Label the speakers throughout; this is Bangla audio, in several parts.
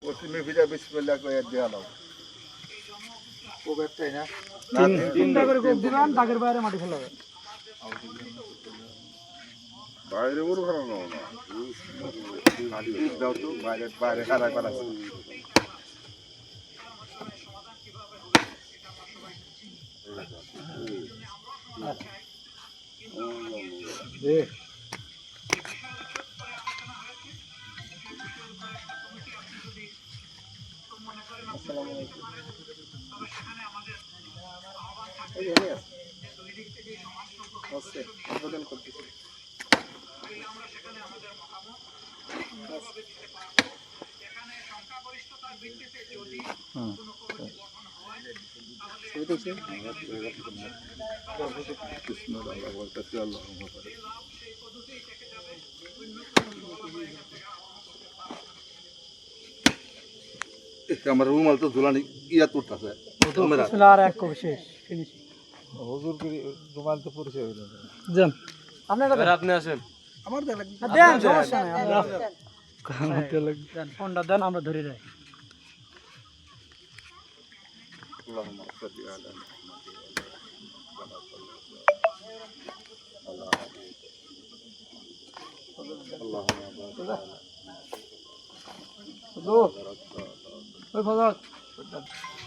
Speaker 1: পশ্চিমে ফিরে বিসমিল্লাহ কয়ে দেয়া নাও কোবেরটাই না
Speaker 2: তিনটা করে কোপ দিবেন দাগের বাইরে মাটি ফেলাবেন
Speaker 1: বাইরে ওর ভালো না দাও তো বাইরে বাইরে খারাপ করা আমার রুমাল তো ঝুলানি ইয়া তুলতেছে
Speaker 2: আর এক কবি শেষ ফিনিশিং
Speaker 1: হুজুর রুমাল তো পরিচয় হইল
Speaker 2: যান আপনি আসেন আমার দেন সমস্যা নাই আমার দেন ফোনটা দেন আমরা ধরে যাই
Speaker 1: আল্লাহুম্মা সাল্লি আলা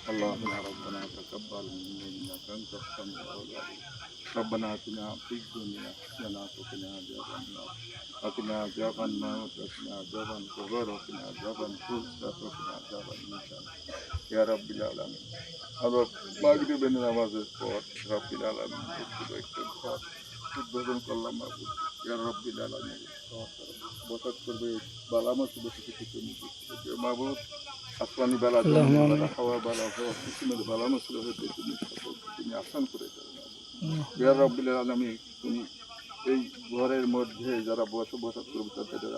Speaker 1: اللهم ربنا تقبل منا انك انت السميع العليم ربنا اتنا في الدنيا حسنه وقنا عذاب النار وقنا عذاب الموت وقنا عذاب القبر وقنا عذاب الفسق وقنا عذاب النار يا رب العالمين আমরা মাগরিবের নামাজের পর রব্বিল আলামিন উদ্বোধন করলাম মাহবুব ইয়া রব্বিল আলামিন বরকত করবে বালামত বসে কিছু মাহবুব আসমানি বেলা খাওয়া বেলা কিসমের বেলা মশলা হইতে তুমি আসান করে দেবে ইয়া রব্বিল আলামিন তুমি এই ঘরের মধ্যে যারা বসবাস করবে তাদের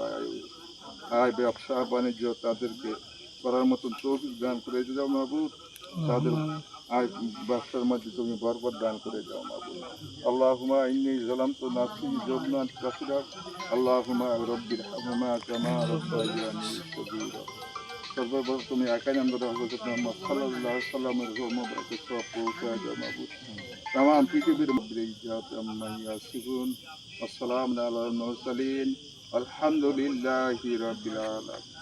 Speaker 1: আয় ব্যবসা বাণিজ্য তাদেরকে করার মতন তৌফিক দান করে দাও মাহবুব তাদের আয় ব্যবসার মধ্যে তুমি বরকত দান করে দাও মাহবুব আল্লাহুম্মা ইন্নী যালামতু নাফসি যুলমান কাসীরা আল্লাহুম্মা রাব্বির হামহুমা কামা রাব্বায়ানি সগীরা সর্বপ্রথম তুমি একাই আমরা হযরত মুহাম্মদ সাল্লাল্লাহু আলাইহি ওয়াসাল্লামের মুবারক সওয়াব পৌঁছায় দাও মাহবুব तमाम পৃথিবীর মধ্যে জাত আম্মা ইয়াসিফুন আসসালামু আলাল মুরসালিন আলহামদুলিল্লাহি রাব্বিল আলামিন